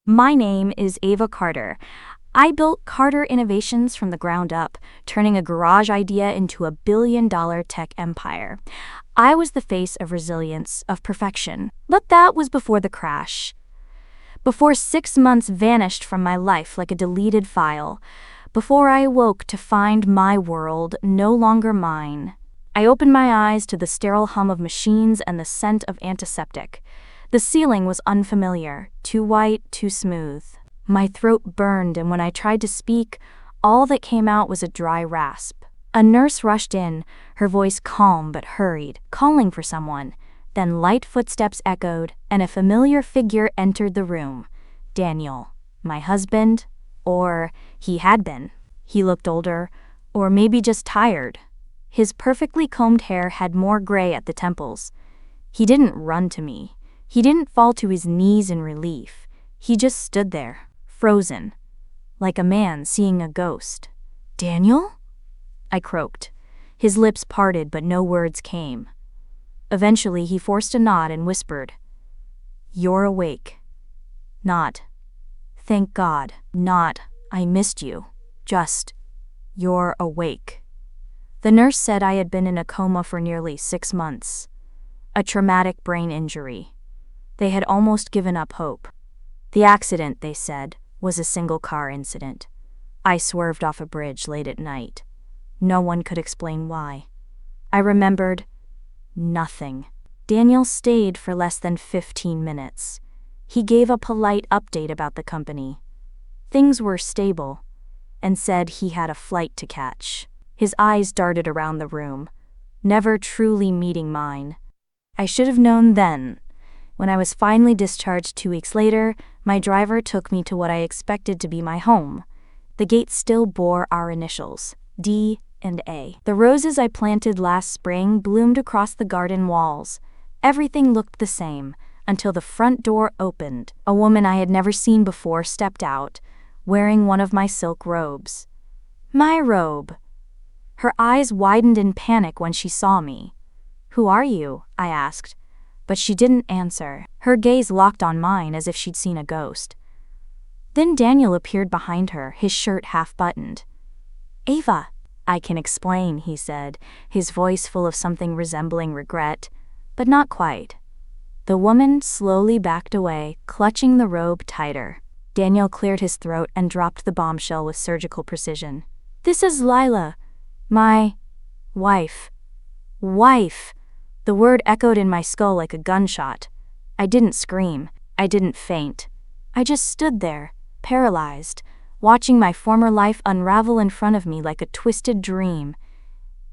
My name is Ava Carter. I built Carter Innovations from the ground up, turning a garage idea into a billion-dollar tech empire. I was the face of resilience, of perfection. But that was before the crash. Before 6 months vanished from my life like a deleted file. Before I awoke to find my world no longer mine. I opened my eyes to the sterile hum of machines and the scent of antiseptic. The ceiling was unfamiliar, too white, too smooth. My throat burned, and when I tried to speak, all that came out was a dry rasp. A nurse rushed in, her voice calm but hurried, calling for someone. Then light footsteps echoed, and a familiar figure entered the room. Daniel, my husband, or he had been. He looked older, or maybe just tired. His perfectly combed hair had more gray at the temples. He didn't run to me. He didn't fall to his knees in relief. He just stood there, frozen, like a man seeing a ghost. "Daniel?" I croaked. His lips parted, but no words came. Eventually, he forced a nod and whispered, "You're awake." Not, "Thank God." Not, "I missed you." Just, "You're awake." The nurse said I had been in a coma for nearly 6 months. A traumatic brain injury. They had almost given up hope. The accident, they said, was a single-car incident. I swerved off a bridge late at night. No one could explain why. I remembered nothing. Daniel stayed for less than 15 minutes. He gave a polite update about the company. Things were stable, and said he had a flight to catch. His eyes darted around the room, never truly meeting mine. I should have known then. When I was finally discharged 2 weeks later, my driver took me to what I expected to be my home. The gate still bore our initials, D and A. The roses I planted last spring bloomed across the garden walls. Everything looked the same, until the front door opened. A woman I had never seen before stepped out, wearing one of my silk robes. My robe. Her eyes widened in panic when she saw me. "Who are you?" I asked. But she didn't answer. Her gaze locked on mine as if she'd seen a ghost. Then Daniel appeared behind her, his shirt half-buttoned. "Ava." "I can explain," he said, his voice full of something resembling regret, but not quite. The woman slowly backed away, clutching the robe tighter. Daniel cleared his throat and dropped the bombshell with surgical precision. "This is Lila, my wife." Wife! The word echoed in my skull like a gunshot. I didn't scream. I didn't faint. I just stood there, paralyzed, watching my former life unravel in front of me like a twisted dream.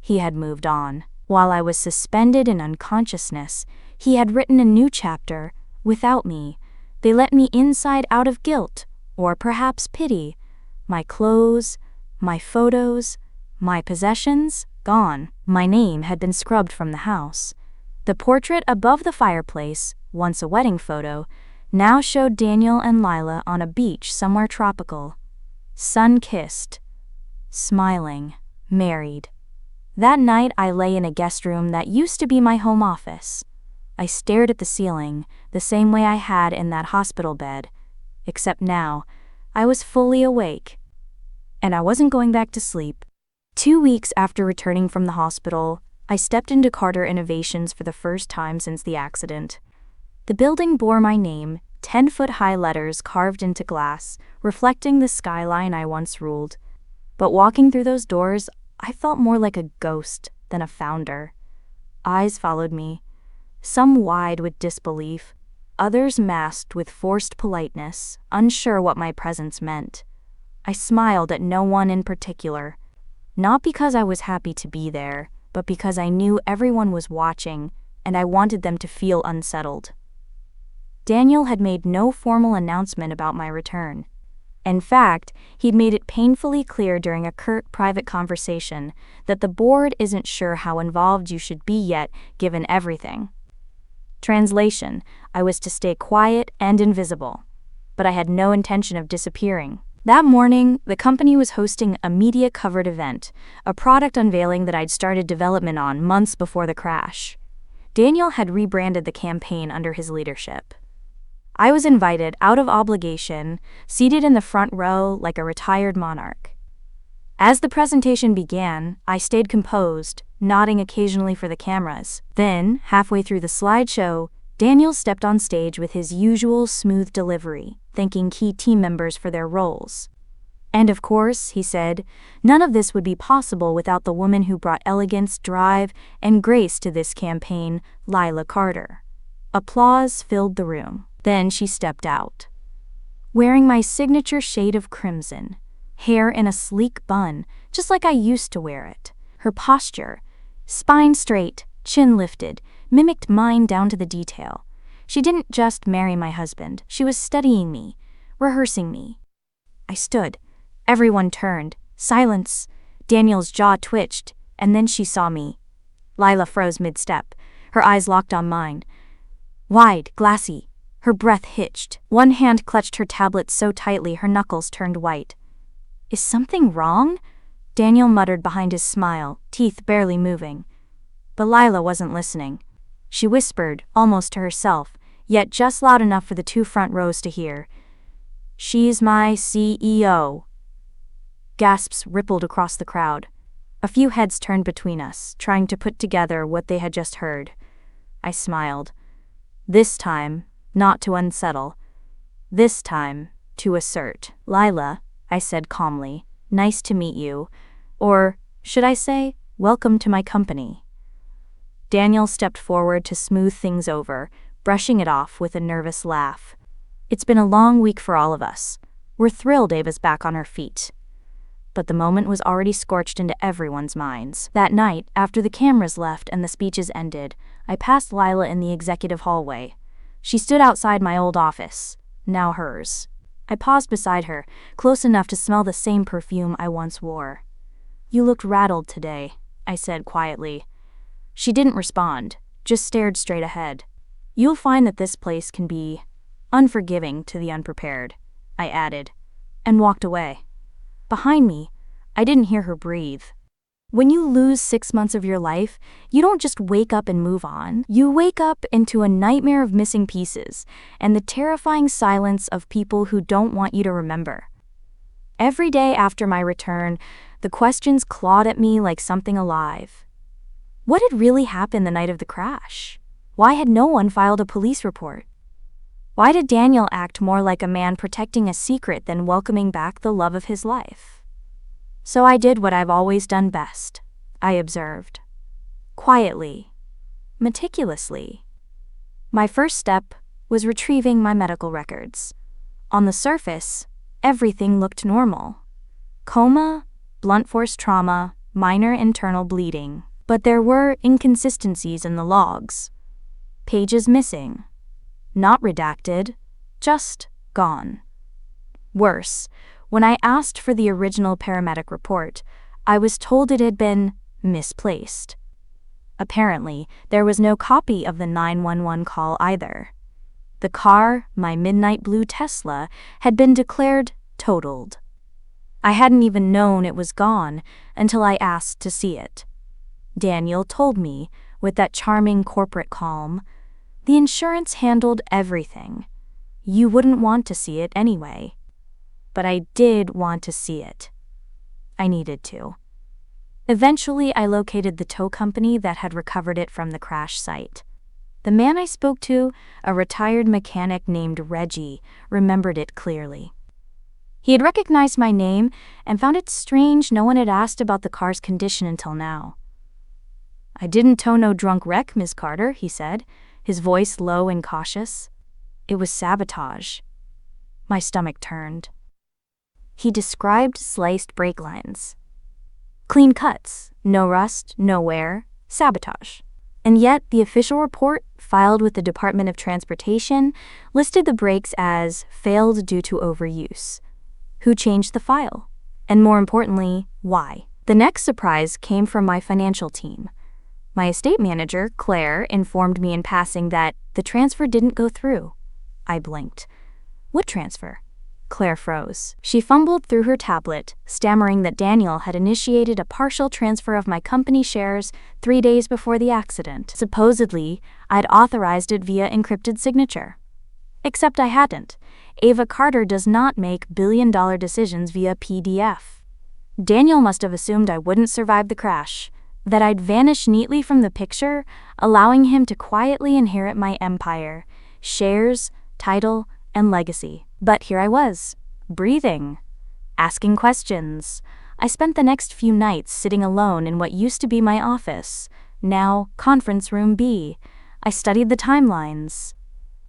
He had moved on. While I was suspended in unconsciousness, he had written a new chapter, without me. They let me inside out of guilt, or perhaps pity. My clothes, my photos, my possessions, gone. My name had been scrubbed from the house. The portrait above the fireplace, once a wedding photo, now showed Daniel and Lila on a beach somewhere tropical. Sun-kissed, smiling, married. That night I lay in a guest room that used to be my home office. I stared at the ceiling, the same way I had in that hospital bed, except now, I was fully awake. And I wasn't going back to sleep. 2 weeks after returning from the hospital, I stepped into Carter Innovations for the first time since the accident. The building bore my name, 10-foot-high letters carved into glass, reflecting the skyline I once ruled. But walking through those doors, I felt more like a ghost than a founder. Eyes followed me, some wide with disbelief, others masked with forced politeness, unsure what my presence meant. I smiled at no one in particular, not because I was happy to be there, but because I knew everyone was watching, and I wanted them to feel unsettled. Daniel had made no formal announcement about my return. In fact, he'd made it painfully clear during a curt private conversation that the board isn't sure how involved you should be yet, given everything. Translation: I was to stay quiet and invisible, but I had no intention of disappearing. That morning, the company was hosting a media-covered event, a product unveiling that I'd started development on months before the crash. Daniel had rebranded the campaign under his leadership. I was invited out of obligation, seated in the front row like a retired monarch. As the presentation began, I stayed composed, nodding occasionally for the cameras. Then, halfway through the slideshow, Daniel stepped on stage with his usual smooth delivery, thanking key team members for their roles. And of course, he said, none of this would be possible without the woman who brought elegance, drive, and grace to this campaign, Lila Carter. Applause filled the room. Then she stepped out. Wearing my signature shade of crimson, hair in a sleek bun, just like I used to wear it. Her posture, spine straight, chin lifted, mimicked mine down to the detail. She didn't just marry my husband, she was studying me, rehearsing me. I stood. Everyone turned. Silence. Daniel's jaw twitched, and then she saw me. Lila froze mid-step, her eyes locked on mine. Wide, glassy. Her breath hitched. One hand clutched her tablet so tightly her knuckles turned white. Is something wrong? Daniel muttered behind his smile, teeth barely moving. But Lila wasn't listening. She whispered, almost to herself, yet just loud enough for the two front rows to hear. She's my CEO. Gasps rippled across the crowd. A few heads turned between us, trying to put together what they had just heard. I smiled. This time, not to unsettle. This time, to assert. Lila, I said calmly, nice to meet you. Or, should I say, welcome to my company. Daniel stepped forward to smooth things over, brushing it off with a nervous laugh. It's been a long week for all of us. We're thrilled Ava's back on her feet. But the moment was already scorched into everyone's minds. That night, after the cameras left and the speeches ended, I passed Lila in the executive hallway. She stood outside my old office, now hers. I paused beside her, close enough to smell the same perfume I once wore. You looked rattled today, I said quietly. She didn't respond, just stared straight ahead. You'll find that this place can be unforgiving to the unprepared, I added, and walked away. Behind me, I didn't hear her breathe. When you lose 6 months of your life, you don't just wake up and move on. You wake up into a nightmare of missing pieces and the terrifying silence of people who don't want you to remember. Every day after my return, the questions clawed at me like something alive. What had really happened the night of the crash? Why had no one filed a police report? Why did Daniel act more like a man protecting a secret than welcoming back the love of his life? So I did what I've always done best, I observed. Quietly, meticulously. My first step was retrieving my medical records. On the surface, everything looked normal. Coma, blunt force trauma, minor internal bleeding. But there were inconsistencies in the logs. Pages missing. Not redacted, just gone. Worse, when I asked for the original paramedic report, I was told it had been misplaced. Apparently, there was no copy of the 911 call either. The car, my midnight blue Tesla, had been declared totaled. I hadn't even known it was gone until I asked to see it. Daniel told me, with that charming corporate calm, the insurance handled everything. You wouldn't want to see it anyway. But I did want to see it. I needed to. Eventually, I located the tow company that had recovered it from the crash site. The man I spoke to, a retired mechanic named Reggie, remembered it clearly. He had recognized my name and found it strange no one had asked about the car's condition until now. I didn't tow no drunk wreck, Miss Carter, he said, his voice low and cautious. It was sabotage. My stomach turned. He described sliced brake lines. Clean cuts, no rust, no wear, sabotage. And yet, the official report, filed with the Department of Transportation, listed the brakes as failed due to overuse. Who changed the file? And more importantly, why? The next surprise came from my financial team. My estate manager, Claire, informed me in passing that the transfer didn't go through. I blinked. What transfer? Claire froze. She fumbled through her tablet, stammering that Daniel had initiated a partial transfer of my company shares 3 days before the accident. Supposedly, I'd authorized it via encrypted signature. Except I hadn't. Ava Carter does not make billion-dollar decisions via PDF. Daniel must have assumed I wouldn't survive the crash, that I'd vanish neatly from the picture, allowing him to quietly inherit my empire, shares, title, and legacy. But here I was, breathing, asking questions. I spent the next few nights sitting alone in what used to be my office, now Conference Room B. I studied the timelines.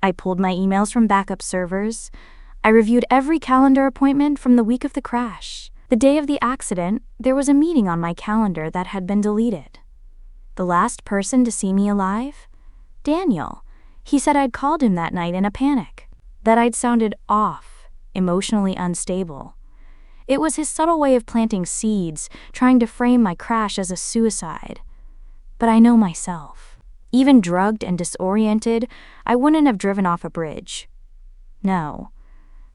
I pulled my emails from backup servers. I reviewed every calendar appointment from the week of the crash. The day of the accident, there was a meeting on my calendar that had been deleted. The last person to see me alive? Daniel. He said I'd called him that night in a panic, that I'd sounded off, emotionally unstable. It was his subtle way of planting seeds, trying to frame my crash as a suicide. But I know myself. Even drugged and disoriented, I wouldn't have driven off a bridge. No.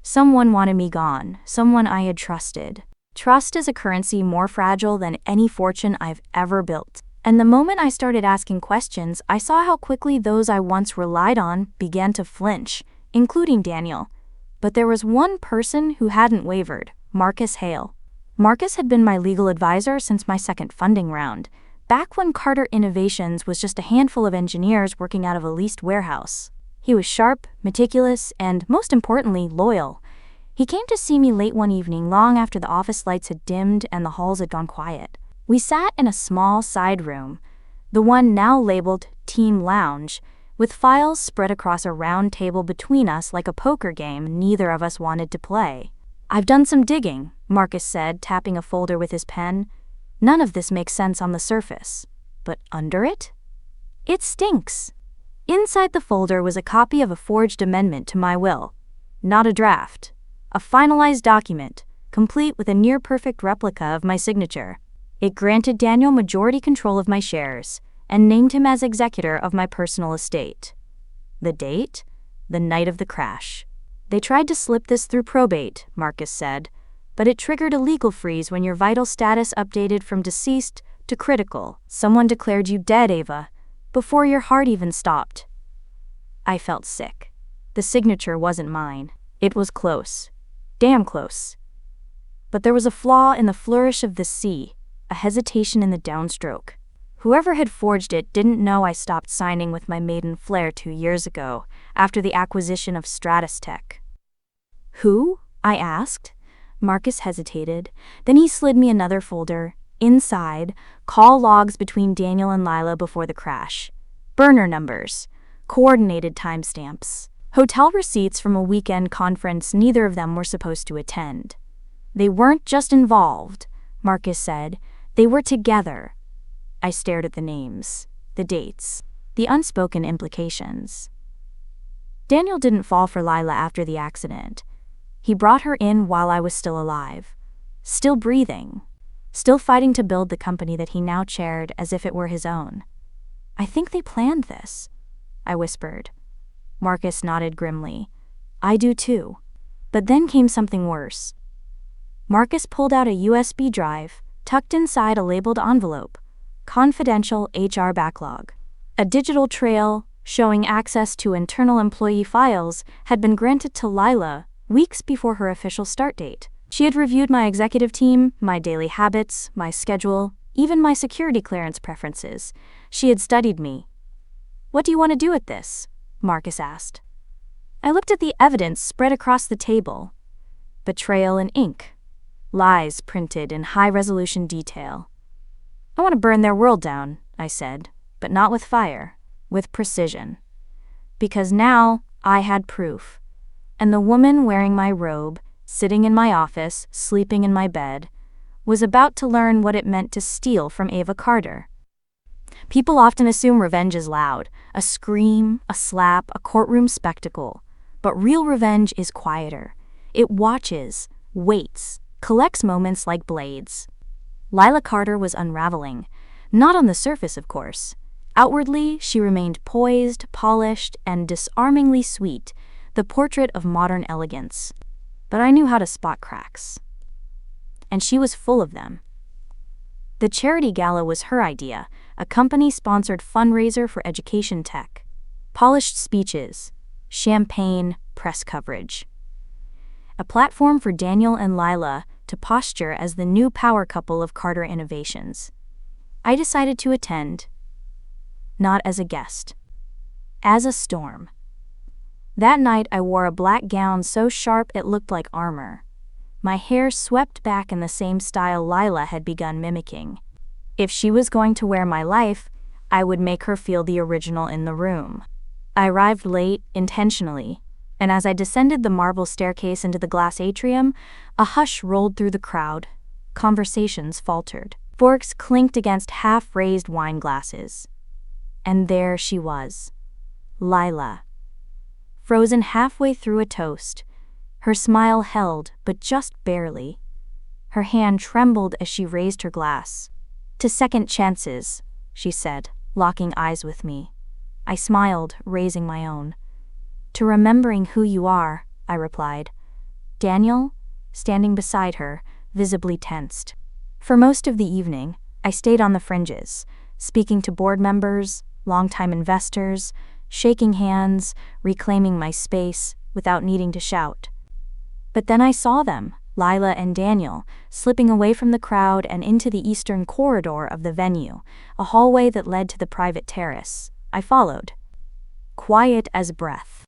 Someone wanted me gone, someone I had trusted. Trust is a currency more fragile than any fortune I've ever built. And the moment I started asking questions, I saw how quickly those I once relied on began to flinch, including Daniel. But there was one person who hadn't wavered, Marcus Hale. Marcus had been my legal advisor since my second funding round, back when Carter Innovations was just a handful of engineers working out of a leased warehouse. He was sharp, meticulous, and, most importantly, loyal. He came to see me late one evening long after the office lights had dimmed and the halls had gone quiet. We sat in a small side room, the one now labeled Team Lounge, with files spread across a round table between us like a poker game neither of us wanted to play. "I've done some digging," Marcus said, tapping a folder with his pen. "None of this makes sense on the surface. But under it? It stinks." Inside the folder was a copy of a forged amendment to my will. Not a draft. A finalized document, complete with a near-perfect replica of my signature. It granted Daniel majority control of my shares and named him as executor of my personal estate. The date? The night of the crash. "They tried to slip this through probate," Marcus said, "but it triggered a legal freeze when your vital status updated from deceased to critical. Someone declared you dead, Ava, before your heart even stopped." I felt sick. The signature wasn't mine. It was close. Damn close. But there was a flaw in the flourish of the C, a hesitation in the downstroke. Whoever had forged it didn't know I stopped signing with my maiden flair 2 years ago, after the acquisition of Stratus Tech. "Who?" I asked. Marcus hesitated. Then he slid me another folder. Inside, call logs between Daniel and Lila before the crash. Burner numbers. Coordinated timestamps. Hotel receipts from a weekend conference neither of them were supposed to attend. "They weren't just involved," Marcus said. "They were together." I stared at the names, the dates, the unspoken implications. Daniel didn't fall for Lila after the accident. He brought her in while I was still alive, still breathing, still fighting to build the company that he now chaired as if it were his own. "I think they planned this," I whispered. Marcus nodded grimly. "I do too." But then came something worse. Marcus pulled out a USB drive, tucked inside a labeled envelope. Confidential HR backlog. A digital trail, showing access to internal employee files, had been granted to Lila weeks before her official start date. She had reviewed my executive team, my daily habits, my schedule, even my security clearance preferences. She had studied me. "What do you want to do with this?" Marcus asked. I looked at the evidence spread across the table. Betrayal in ink. Lies printed in high-resolution detail. "I want to burn their world down," I said, "but not with fire, with precision." Because now I had proof. And the woman wearing my robe, sitting in my office, sleeping in my bed, was about to learn what it meant to steal from Ava Carter. People often assume revenge is loud, a scream, a slap, a courtroom spectacle. But real revenge is quieter. It watches, waits, collects moments like blades. Lila Carter was unraveling. Not on the surface, of course. Outwardly, she remained poised, polished, and disarmingly sweet, the portrait of modern elegance. But I knew how to spot cracks. And she was full of them. The charity gala was her idea, a company-sponsored fundraiser for education tech. Polished speeches, champagne, press coverage. A platform for Daniel and Lila to posture as the new power couple of Carter Innovations. I decided to attend, not as a guest, as a storm. That night I wore a black gown so sharp it looked like armor. My hair swept back in the same style Lila had begun mimicking. If she was going to wear my life, I would make her feel the original in the room. I arrived late, intentionally, and as I descended the marble staircase into the glass atrium, a hush rolled through the crowd. Conversations faltered. Forks clinked against half-raised wine glasses. And there she was, Lila, frozen halfway through a toast. Her smile held, but just barely. Her hand trembled as she raised her glass. "To second chances," she said, locking eyes with me. I smiled, raising my own. "To remembering who you are," I replied. Daniel, standing beside her, visibly tensed. For most of the evening, I stayed on the fringes, speaking to board members, longtime investors, shaking hands, reclaiming my space without needing to shout. But then I saw them, Lila and Daniel, slipping away from the crowd and into the eastern corridor of the venue, a hallway that led to the private terrace. I followed, quiet as breath.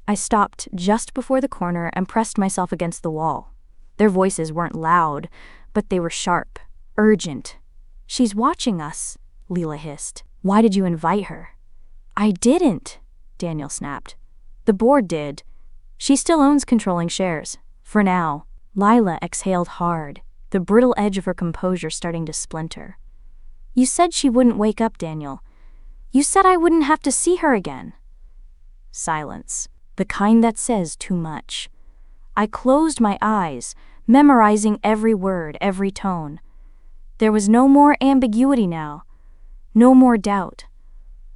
I stopped just before the corner and pressed myself against the wall. Their voices weren't loud, but they were sharp, urgent. "She's watching us," Lila hissed. "Why did you invite her?" "I didn't," Daniel snapped. "The board did. She still owns controlling shares, for now." Lila exhaled hard, the brittle edge of her composure starting to splinter. "You said she wouldn't wake up, Daniel. You said I wouldn't have to see her again." Silence, the kind that says too much. I closed my eyes, memorizing every word, every tone. There was no more ambiguity now, no more doubt.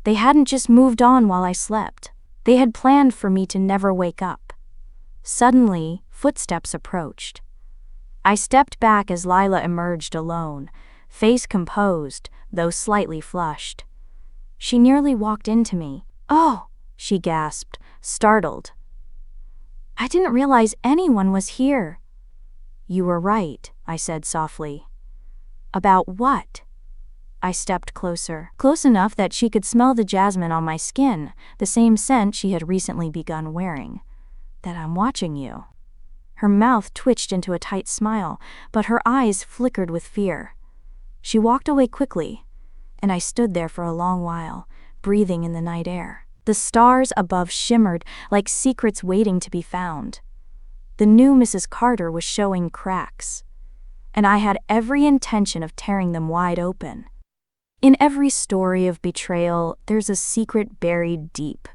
They hadn't just moved on while I slept. They had planned for me to never wake up. Suddenly, footsteps approached. I stepped back as Lila emerged alone, face composed, though slightly flushed. She nearly walked into me. "Oh," she gasped, startled. "I didn't realize anyone was here." "You were right," I said softly. "About what?" I stepped closer, close enough that she could smell the jasmine on my skin, the same scent she had recently begun wearing. "That I'm watching you." Her mouth twitched into a tight smile, but her eyes flickered with fear. She walked away quickly, and I stood there for a long while, breathing in the night air. The stars above shimmered like secrets waiting to be found. The new Mrs. Carter was showing cracks, and I had every intention of tearing them wide open. In every story of betrayal, there's a secret buried deep.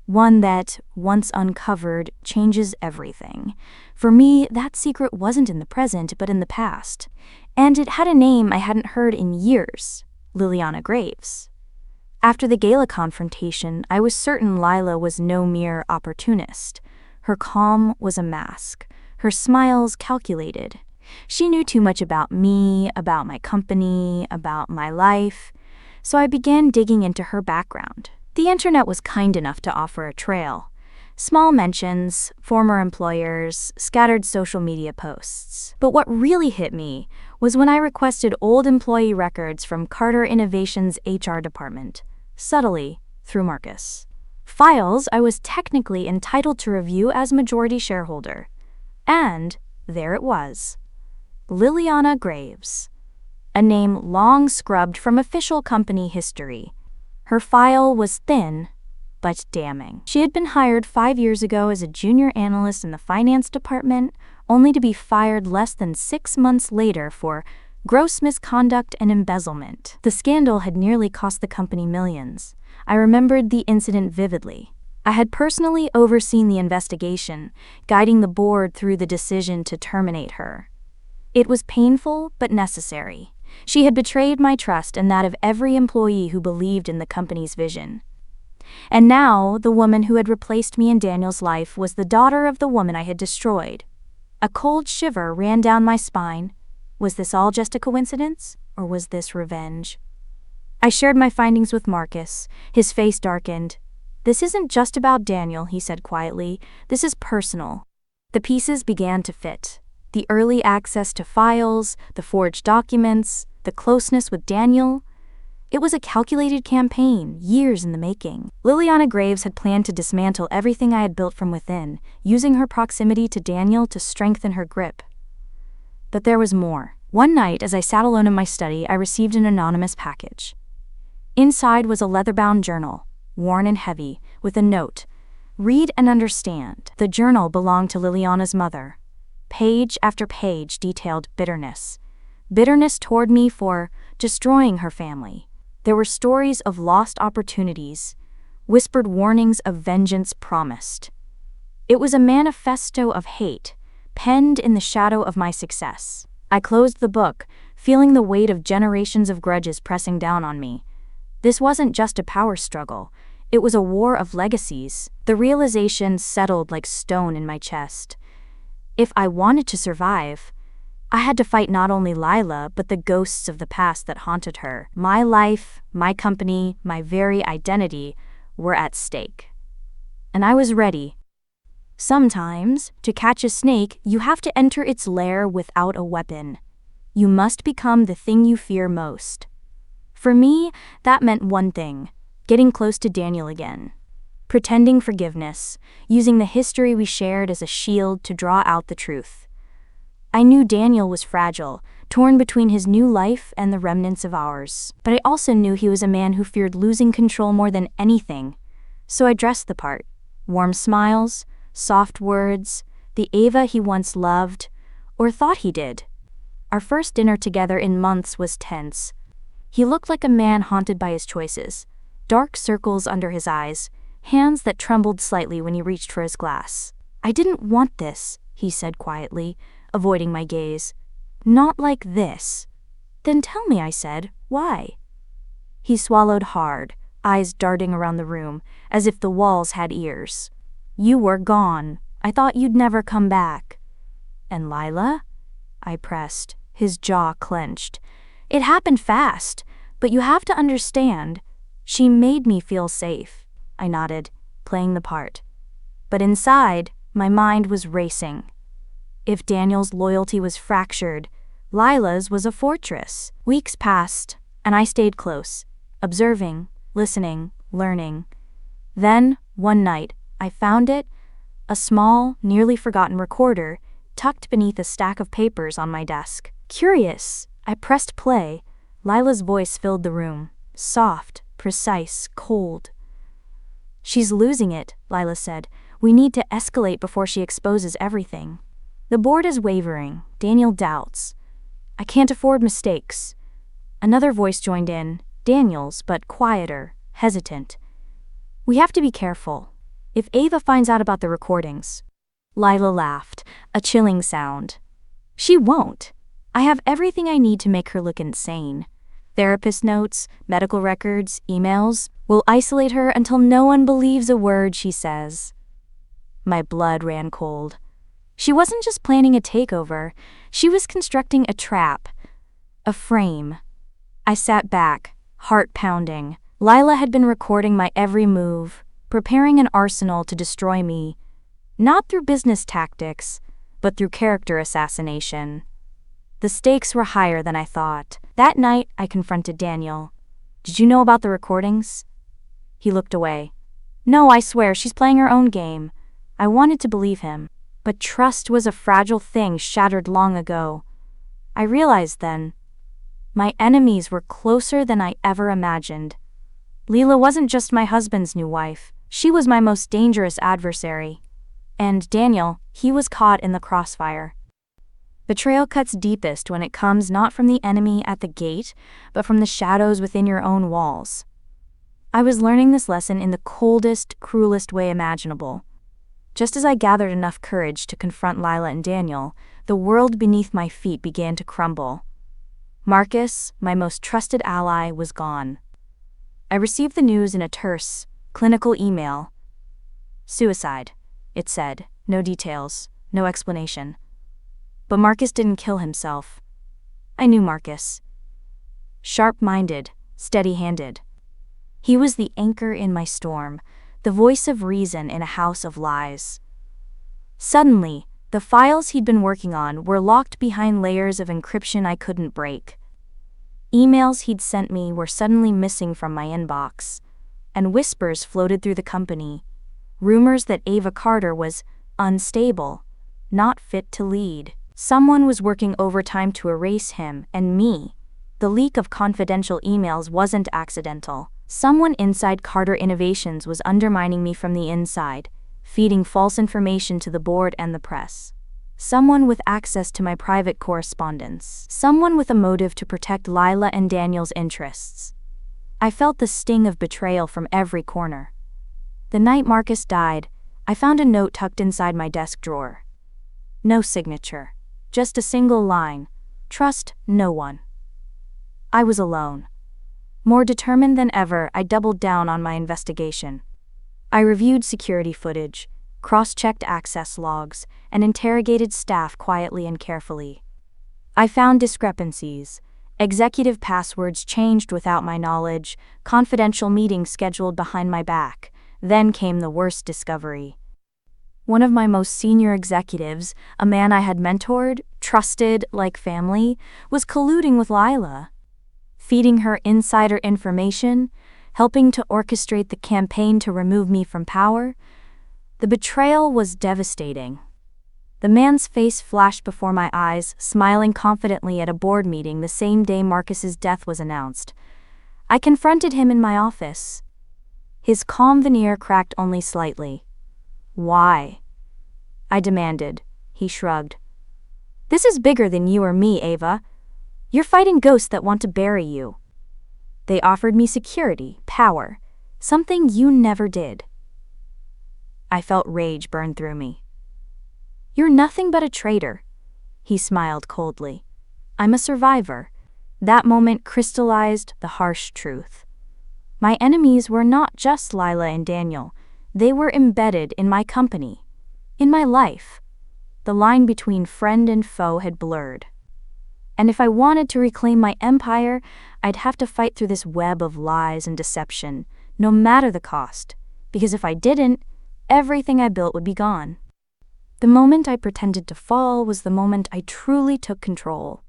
One that, once uncovered, changes everything. For me, that secret wasn't in the present, but in the past. And it had a name I hadn't heard in years: Liliana Graves. After the gala confrontation, I was certain Lila was no mere opportunist. Her calm was a mask, her smiles calculated. She knew too much about me, about my company, about my life. So I began digging into her background. The internet was kind enough to offer a trail. Small mentions, former employers, scattered social media posts. But what really hit me was when I requested old employee records from Carter Innovations' HR department, subtly, through Marcus. Files I was technically entitled to review as majority shareholder. And there it was. Liliana Graves. A name long scrubbed from official company history. Her file was thin, but damning. She had been hired 5 years ago as a junior analyst in the finance department, only to be fired less than 6 months later for gross misconduct and embezzlement. The scandal had nearly cost the company millions. I remembered the incident vividly. I had personally overseen the investigation, guiding the board through the decision to terminate her. It was painful but necessary. She had betrayed my trust and that of every employee who believed in the company's vision. And now, the woman who had replaced me in Daniel's life was the daughter of the woman I had destroyed. A cold shiver ran down my spine. Was this all just a coincidence, or was this revenge? I shared my findings with Marcus. His face darkened. "This isn't just about Daniel," he said quietly. "This is personal." The pieces began to fit. The early access to files, the forged documents, the closeness with Daniel. It was a calculated campaign, years in the making. Liliana Graves had planned to dismantle everything I had built from within, using her proximity to Daniel to strengthen her grip. But there was more. One night, as I sat alone in my study, I received an anonymous package. Inside was a leather-bound journal, worn and heavy, with a note. "Read and understand." The journal belonged to Liliana's mother. Page after page detailed bitterness. Bitterness toward me for destroying her family. There were stories of lost opportunities, whispered warnings of vengeance promised. It was a manifesto of hate, penned in the shadow of my success. I closed the book, feeling the weight of generations of grudges pressing down on me. This wasn't just a power struggle. It was a war of legacies. The realization settled like stone in my chest. If I wanted to survive, I had to fight not only Lila, but the ghosts of the past that haunted her. My life, my company, my very identity were at stake. And I was ready. Sometimes, to catch a snake, you have to enter its lair without a weapon. You must become the thing you fear most. For me, that meant one thing: getting close to Daniel again. Pretending forgiveness, using the history we shared as a shield to draw out the truth. I knew Daniel was fragile, torn between his new life and the remnants of ours. But I also knew he was a man who feared losing control more than anything. So I dressed the part. Warm smiles, soft words, the Ava he once loved, or thought he did. Our first dinner together in months was tense. He looked like a man haunted by his choices. Dark circles under his eyes, hands that trembled slightly when he reached for his glass. "I didn't want this," he said quietly, avoiding my gaze. "Not like this." "Then tell me," I said. "Why?" He swallowed hard, eyes darting around the room, as if the walls had ears. "You were gone. I thought you'd never come back." "And Lila?" I pressed, his jaw clenched. "It happened fast, but you have to understand. She made me feel safe." I nodded, playing the part. But inside, my mind was racing. If Daniel's loyalty was fractured, Lila's was a fortress. Weeks passed, and I stayed close, observing, listening, learning. Then, one night, I found it, a small, nearly forgotten recorder, tucked beneath a stack of papers on my desk. Curious, I pressed play. Lila's voice filled the room, soft, precise, cold. "She's losing it," Lila said. "We need to escalate before she exposes everything." The board is wavering. Daniel doubts. "I can't afford mistakes." Another voice joined in, Daniel's, but quieter, hesitant. "We have to be careful. If Ava finds out about the recordings." Lila laughed, a chilling sound. "She won't. I have everything I need to make her look insane. Therapist notes, medical records, emails. We'll isolate her until no one believes a word she says." My blood ran cold. She wasn't just planning a takeover, she was constructing a trap, a frame. I sat back, heart pounding. Lila had been recording my every move, preparing an arsenal to destroy me, not through business tactics, but through character assassination. The stakes were higher than I thought. That night, I confronted Daniel. "Did you know about the recordings?" He looked away. "No, I swear, she's playing her own game." I wanted to believe him, but trust was a fragile thing shattered long ago. I realized then, my enemies were closer than I ever imagined. Lila wasn't just my husband's new wife, she was my most dangerous adversary. And Daniel, he was caught in the crossfire. Betrayal cuts deepest when it comes not from the enemy at the gate, but from the shadows within your own walls. I was learning this lesson in the coldest, cruelest way imaginable. Just as I gathered enough courage to confront Lila and Daniel, the world beneath my feet began to crumble. Marcus, my most trusted ally, was gone. I received the news in a terse, clinical email. "Suicide," it said, no details, no explanation. But Marcus didn't kill himself. I knew Marcus. Sharp-minded, steady-handed. He was the anchor in my storm, the voice of reason in a house of lies. Suddenly, the files he'd been working on were locked behind layers of encryption I couldn't break. Emails he'd sent me were suddenly missing from my inbox, and whispers floated through the company. Rumors that Ava Carter was unstable, not fit to lead. Someone was working overtime to erase him and me. The leak of confidential emails wasn't accidental. Someone inside Carter Innovations was undermining me from the inside, feeding false information to the board and the press. Someone with access to my private correspondence. Someone with a motive to protect Lila and Daniel's interests. I felt the sting of betrayal from every corner. The night Marcus died, I found a note tucked inside my desk drawer. No signature, just a single line: trust no one. I was alone. More determined than ever, I doubled down on my investigation. I reviewed security footage, cross-checked access logs, and interrogated staff quietly and carefully. I found discrepancies: executive passwords changed without my knowledge, confidential meetings scheduled behind my back. Then came the worst discovery. One of my most senior executives, a man I had mentored, trusted like family, was colluding with Lila, feeding her insider information, helping to orchestrate the campaign to remove me from power. The betrayal was devastating. The man's face flashed before my eyes, smiling confidently at a board meeting the same day Marcus's death was announced. I confronted him in my office. His calm veneer cracked only slightly. "Why?" I demanded. He shrugged. "This is bigger than you or me, Ava. You're fighting ghosts that want to bury you. They offered me security, power, something you never did." I felt rage burn through me. "You're nothing but a traitor." He smiled coldly. "I'm a survivor." That moment crystallized the harsh truth. My enemies were not just Lila and Daniel. They were embedded in my company, in my life. The line between friend and foe had blurred. And if I wanted to reclaim my empire, I'd have to fight through this web of lies and deception, no matter the cost, because if I didn't, everything I built would be gone. The moment I pretended to fall was the moment I truly took control.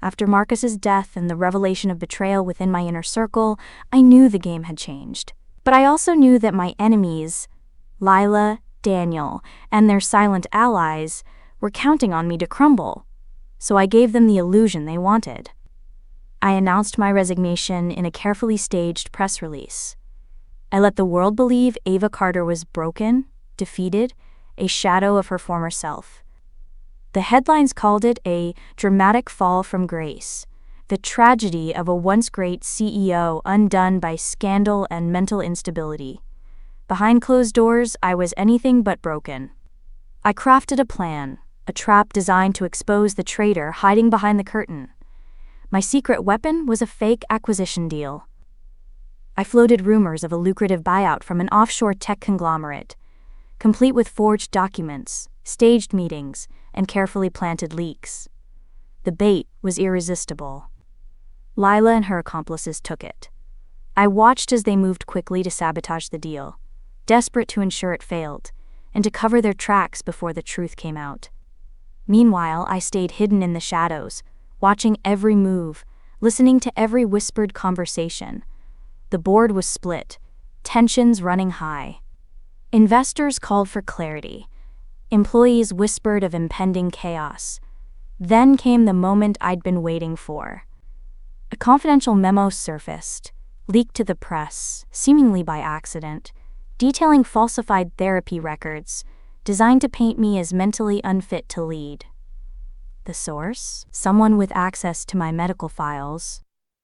After Marcus's death and the revelation of betrayal within my inner circle, I knew the game had changed. But I also knew that my enemies, Lila, Daniel, and their silent allies, were counting on me to crumble. So I gave them the illusion they wanted. I announced my resignation in a carefully staged press release. I let the world believe Ava Carter was broken, defeated, a shadow of her former self. The headlines called it a dramatic fall from grace, the tragedy of a once great CEO undone by scandal and mental instability. Behind closed doors, I was anything but broken. I crafted a plan, a trap designed to expose the traitor hiding behind the curtain. My secret weapon was a fake acquisition deal. I floated rumors of a lucrative buyout from an offshore tech conglomerate, complete with forged documents, staged meetings, and carefully planted leaks. The bait was irresistible. Lila and her accomplices took it. I watched as they moved quickly to sabotage the deal, desperate to ensure it failed, and to cover their tracks before the truth came out. Meanwhile, I stayed hidden in the shadows, watching every move, listening to every whispered conversation. The board was split, tensions running high. Investors called for clarity. Employees whispered of impending chaos. Then came the moment I'd been waiting for. A confidential memo surfaced, leaked to the press, seemingly by accident, detailing falsified therapy records, designed to paint me as mentally unfit to lead. The source? Someone with access to my medical files.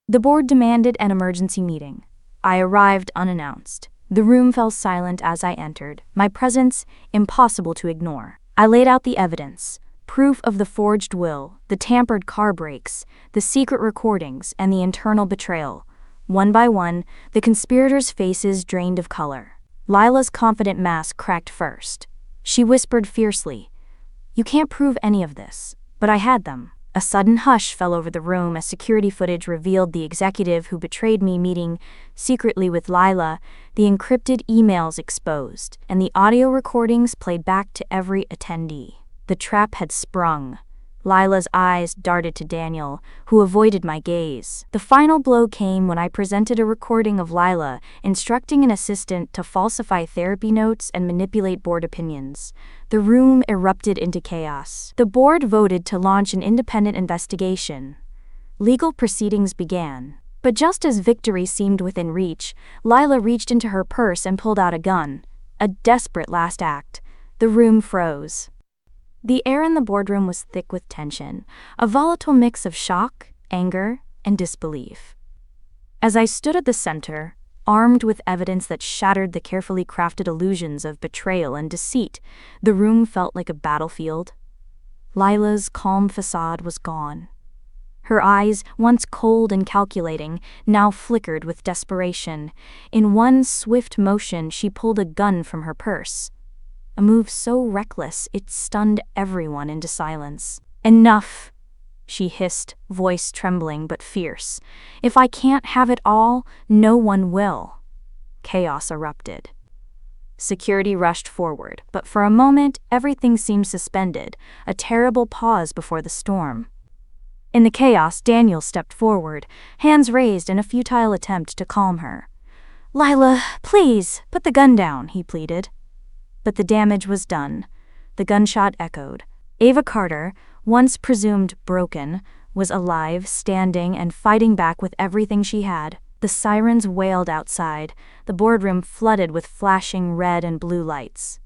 The board demanded an emergency meeting. I arrived unannounced. The room fell silent as I entered, my presence impossible to ignore. I laid out the evidence, proof of the forged will, the tampered car brakes, the secret recordings, and the internal betrayal. One by one, the conspirators' faces drained of color. Lila's confident mask cracked first. She whispered fiercely, "You can't prove any of this." But I had them. A sudden hush fell over the room as security footage revealed the executive who betrayed me meeting secretly with Lila, the encrypted emails exposed, and the audio recordings played back to every attendee. The trap had sprung. Lila's eyes darted to Daniel, who avoided my gaze. The final blow came when I presented a recording of Lila instructing an assistant to falsify therapy notes and manipulate board opinions. The room erupted into chaos. The board voted to launch an independent investigation. Legal proceedings began. But just as victory seemed within reach, Lila reached into her purse and pulled out a gun. A desperate last act. The room froze. The air in the boardroom was thick with tension, a volatile mix of shock, anger, and disbelief. As I stood at the center, armed with evidence that shattered the carefully crafted illusions of betrayal and deceit, the room felt like a battlefield. Lila's calm facade was gone. Her eyes, once cold and calculating, now flickered with desperation. In one swift motion, she pulled a gun from her purse. A move so reckless it stunned everyone into silence. "Enough," she hissed, voice trembling but fierce. "If I can't have it all, no one will." Chaos erupted. Security rushed forward, but for a moment everything seemed suspended, a terrible pause before the storm. In the chaos, Daniel stepped forward, hands raised in a futile attempt to calm her. "Lila, please, put the gun down," he pleaded. But the damage was done. The gunshot echoed. Ava Carter, once presumed broken, was alive, standing, and fighting back with everything she had. The sirens wailed outside, the boardroom flooded with flashing red and blue lights.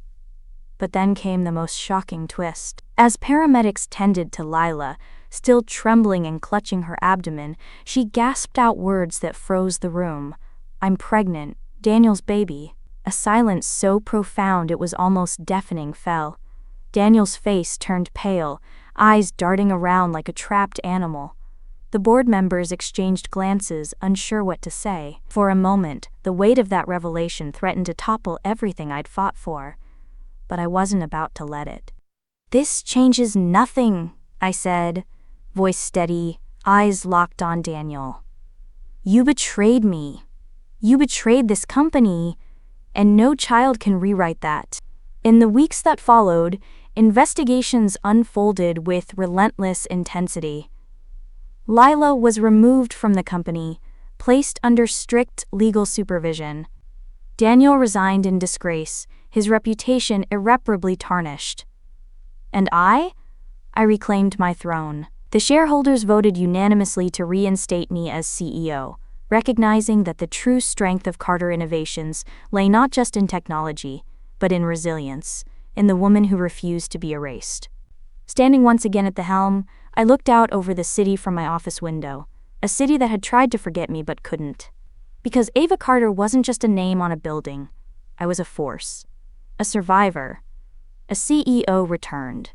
But then came the most shocking twist. As paramedics tended to Lila, still trembling and clutching her abdomen, she gasped out words that froze the room. "I'm pregnant. Daniel's baby." A silence so profound it was almost deafening fell. Daniel's face turned pale, eyes darting around like a trapped animal. The board members exchanged glances, unsure what to say. For a moment, the weight of that revelation threatened to topple everything I'd fought for. But I wasn't about to let it. "This changes nothing," I said, voice steady, eyes locked on Daniel. "You betrayed me. You betrayed this company. And no child can rewrite that." In the weeks that followed, investigations unfolded with relentless intensity. Lila was removed from the company, placed under strict legal supervision. Daniel resigned in disgrace, his reputation irreparably tarnished. And I reclaimed my throne. The shareholders voted unanimously to reinstate me as CEO. Recognizing that the true strength of Carter Innovations lay not just in technology, but in resilience, in the woman who refused to be erased. Standing once again at the helm, I looked out over the city from my office window, a city that had tried to forget me but couldn't. Because Ava Carter wasn't just a name on a building, I was a force, a survivor, a CEO returned.